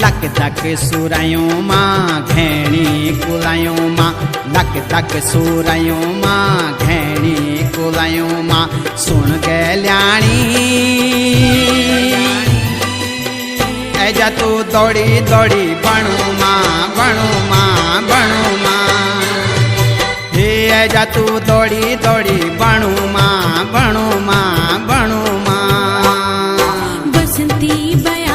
धक धक सुरायों माँ घेणी कुलायों माँ धक धक सुरायों माँ घेणी कुलायों माँ सुन गल्याणी ऐजा तू दौड़ी दौड़ी बणु माँ बणु माँ बणु माँ हे ऐजा तू दौड़ी दौड़ी बणु माँ बणु माँ बणु माँ बसंती बया